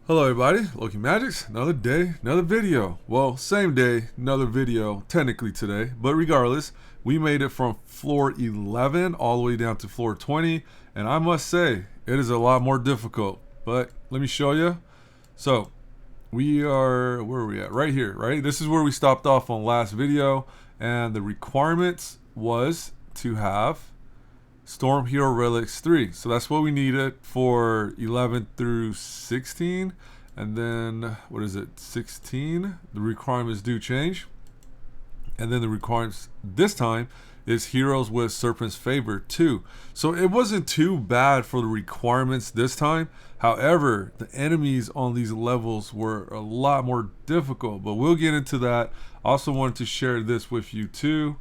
Hello everybody, Loki Magics, another day, another video. Well, same day, another video, technically today, but regardless, we made it from floor 11 all the way down to floor 20, and I must say, it is a lot more difficult, but let me show you. So, we are, where are we at? Right here, right? This is where we stopped off on last video, and the requirements was to have Storm Hero Relics 3. So that's what we needed for 11 through 16. And then, what is it? 16. The requirements do change. And then the requirements this time is Heroes with Serpent's Favor 2. So it wasn't too bad for the requirements this time. However, the enemies on these levels were a lot more difficult. But we'll get into that. Also wanted to share this with you too.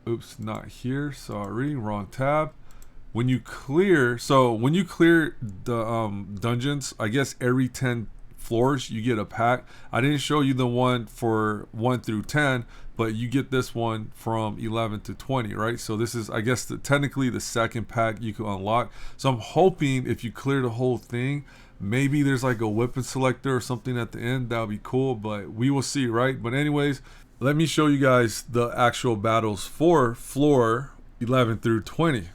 Oops, not here. Sorry, wrong tab. When you clear the dungeons, I guess every 10 floors you get a pack. I didn't show you the one for 1 through 10, but you get this one from 11 to 20, right? So this is, I guess, technically the second pack you can unlock. So I'm hoping if you clear the whole thing, maybe there's like a weapon selector or something at the end. That would be cool, but we will see, right? But anyways, let me show you guys the actual battles for floor 11 through 20.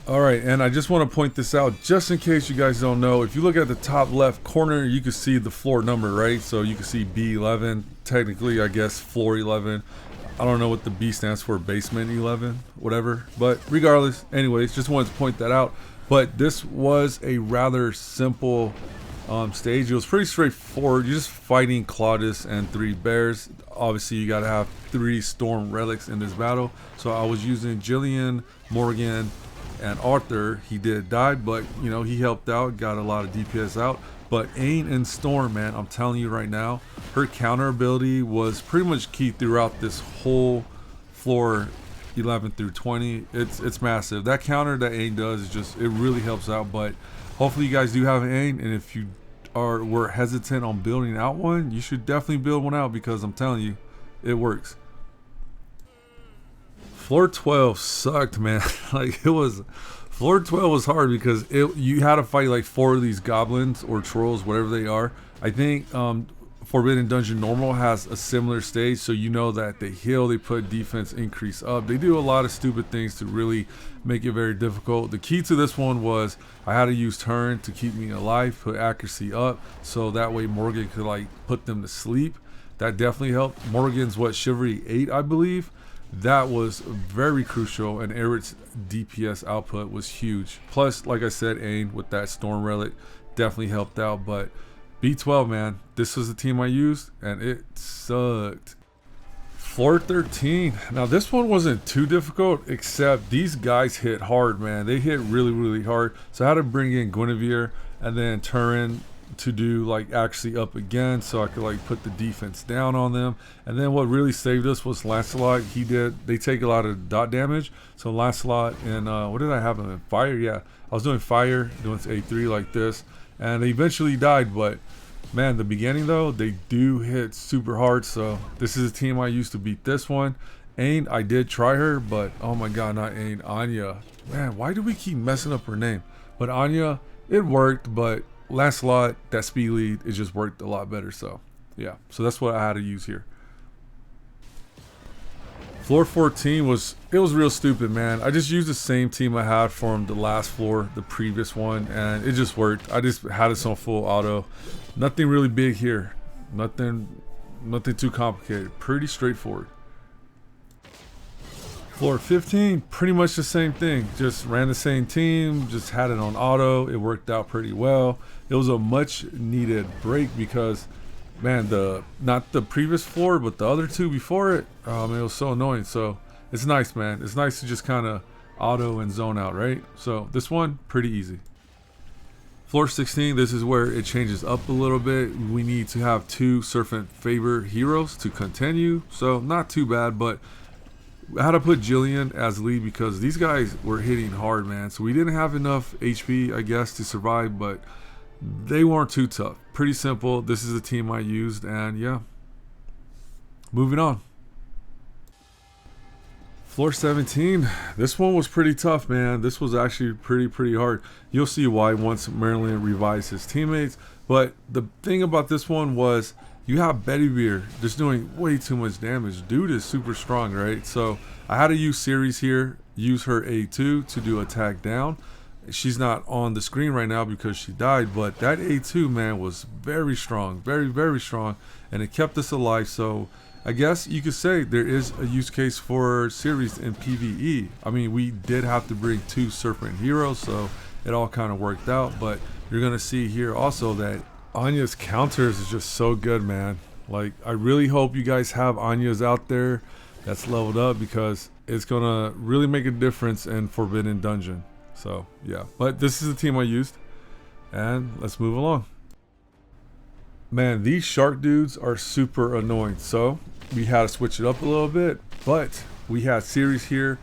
Alright, and I just want to point this out just in case you guys don't know. If you look at the top left corner, you can see the floor number, right? So you can see B11, technically I guess floor 11. I don't know what the B stands for, basement 11, whatever. But regardless, anyways, just wanted to point that out. But this was a rather simple stage. It was pretty straightforward. You're just fighting Claudius and 3 bears. Obviously you gotta have 3 storm relics in this battle. So I was using Jillian, Morgan, and Arthur. He did die, but you know, he helped out, got a lot of DPS out. But Ain and Storm, man, I'm telling you right now, her counter ability was pretty much key throughout this whole floor 11 through 20. It's massive. That counter that Ain does is just, it really helps out. But hopefully you guys do have an Ain, and if you were hesitant on building out one, you should definitely build one out, because I'm telling you, it works. Floor 12 sucked, man. Floor 12 was hard because you had to fight like 4 of these goblins or trolls, whatever they are. I think Forbidden Dungeon Normal has a similar stage, so you know that they heal, they put defense increase up. They do a lot of stupid things to really make it very difficult. The key to this one was I had to use turn to keep me alive, put accuracy up, so that way Morgan could like put them to sleep. That definitely helped. Morgan's Chivalry 8, I believe. That was very crucial, and Eric's DPS output was huge. Plus, like I said, Ain with that Storm Relic definitely helped out. But B12, man, this was the team I used, and it sucked. Floor 13. Now, this one wasn't too difficult, except these guys hit hard, man. They hit really, really hard. So I had to bring in Guinevere and then Turin to do like actually up again, so I could like put the defense down on them. And then what really saved us was Lancelot. They take a lot of dot damage, so Lancelot and what did I have him in? Fire. Yeah, I was doing fire, doing A3 like this, and they eventually died. But man, the beginning though, they do hit super hard. So this is a team I used to beat this one. Ain, I did try her, but oh my god, not Ain, Anya. Man, why do we keep messing up her name? But Anya, it worked. But Lancelot, that speed lead, it just worked a lot better. So yeah, so that's what I had to use here. Floor 14 was real stupid, man. I just used the same team I had from the last floor, the previous one, and it just worked. I just had this on full auto. Nothing really big here. Nothing too complicated. Pretty straightforward. Floor 15, pretty much the same thing. Just ran the same team, just had it on auto. It worked out pretty well. It was a much needed break because, man, not the previous floor, but the other 2 before it, it was so annoying. So it's nice, man. It's nice to just kind of auto and zone out, right? So this one, pretty easy. Floor 16, this is where it changes up a little bit. We need to have 2 Serpent Favor heroes to continue. So not too bad, but I had to put Jillian as lead because these guys were hitting hard, man. So we didn't have enough HP, I guess, to survive, but they weren't too tough. Pretty simple. This is the team I used, and yeah. Moving on. Floor 17. This one was pretty tough, man. This was actually pretty hard. You'll see why once Maryland revives his teammates. But the thing about this one was you have Betty Beer just doing way too much damage. Dude is super strong, right? So I had to use Ceres here, use her A2 to do attack down. She's not on the screen right now because she died, but that A2, man, was very strong, very strong, and it kept us alive. So I guess you could say there is a use case for Ceres in PvE. I mean, we did have to bring 2 Serpent heroes, so it all kind of worked out. But you're gonna see here also that Anya's counters is just so good, man. Like, I really hope you guys have Anya's out there that's leveled up, because it's gonna really make a difference in Forbidden Dungeon. So yeah, but this is the team I used, and let's move along. Man, these shark dudes are super annoying, so we had to switch it up a little bit. But we had Ceres here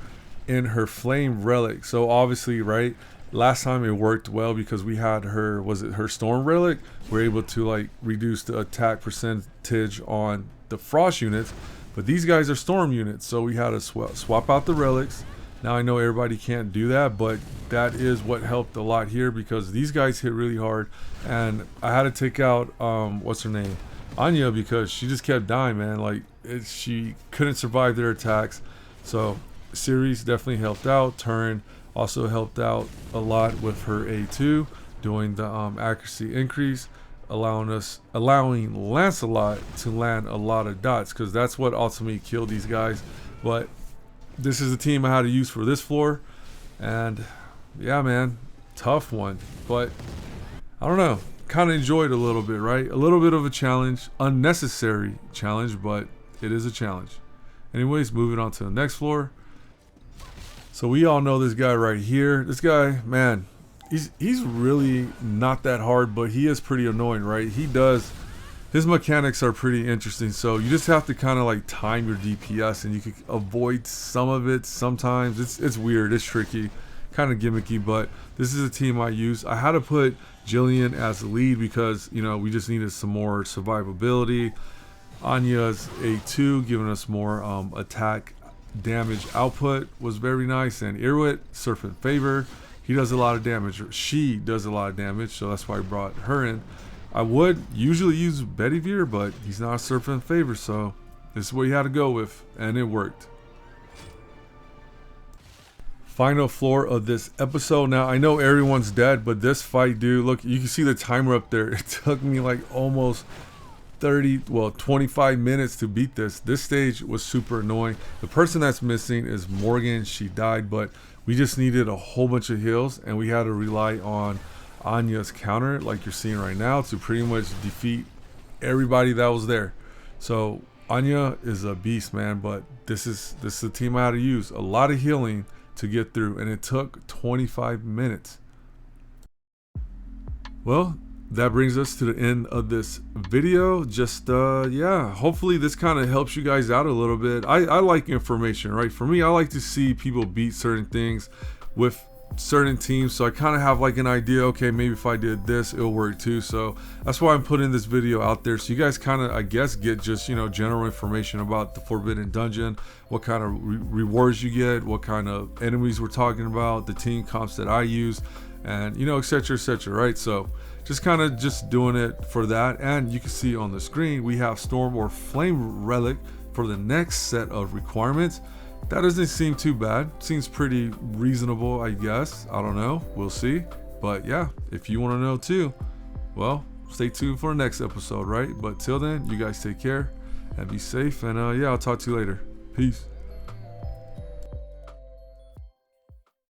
in her flame relic, so obviously, right, last time it worked well because we had her, was it her storm relic? We're able to like reduce the attack percentage on the frost units, but these guys are storm units, so we had to swap out the relics. Now I know everybody can't do that, but that is what helped a lot here, because these guys hit really hard, and I had to take out what's her name, Anya, because she just kept dying, man. Like she couldn't survive their attacks. So Ceres definitely helped out. Turn also helped out a lot with her A2 doing the accuracy increase, allowing Lancelot to land a lot of dots, because that's what ultimately killed these guys. But this is the team I had to use for this floor, and yeah, man, tough one, but I don't know, kind of enjoyed it a little bit, right? A little bit of a challenge, unnecessary challenge, but it is a challenge. Anyways, moving on to the next floor. So we all know this guy right here. This guy, man, he's really not that hard, but he is pretty annoying, right? His mechanics are pretty interesting, so you just have to kind of like time your DPS, and you can avoid some of it sometimes. It's weird, it's tricky, kind of gimmicky, but this is a team I use. I had to put Jillian as the lead because, you know, we just needed some more survivability. Anya's A2 giving us more attack damage output was very nice, and Irwit, Serpent Favor, he does a lot of damage, or she does a lot of damage, so that's why I brought her in. I would usually use Betty Veer, but he's not a Serpent Favor, so this is what you had to go with, and it worked. Final floor of this episode. Now, I know everyone's dead, but this fight, dude, look, you can see the timer up there. It took me like almost 25 minutes to beat this. This stage was super annoying. The person that's missing is Morgan. She died, but we just needed a whole bunch of heals, and we had to rely on Anya's counter, like you're seeing right now, to pretty much defeat everybody that was there. So Anya is a beast, man, but this is the team I had to use. A lot of healing to get through, and it took 25 minutes. Well, that brings us to the end of this video. Just yeah, hopefully this kind of helps you guys out a little bit. I like information, right? For me, I like to see people beat certain things with certain teams, so I kind of have like an idea, okay, maybe if I did this it'll work too. So that's why I'm putting this video out there, so you guys kind of, I guess, get just, you know, general information about the Forbidden Dungeon, what kind of rewards you get, what kind of enemies we're talking about, the team comps that I use, and, you know, etc, right? So just kind of just doing it for that. And you can see on the screen we have Storm or Flame Relic for the next set of requirements. That doesn't seem too bad. Seems pretty reasonable, I guess. I don't know. We'll see. But yeah, if you want to know too, well, stay tuned for the next episode, right? But till then, you guys take care and be safe. And yeah, I'll talk to you later. Peace.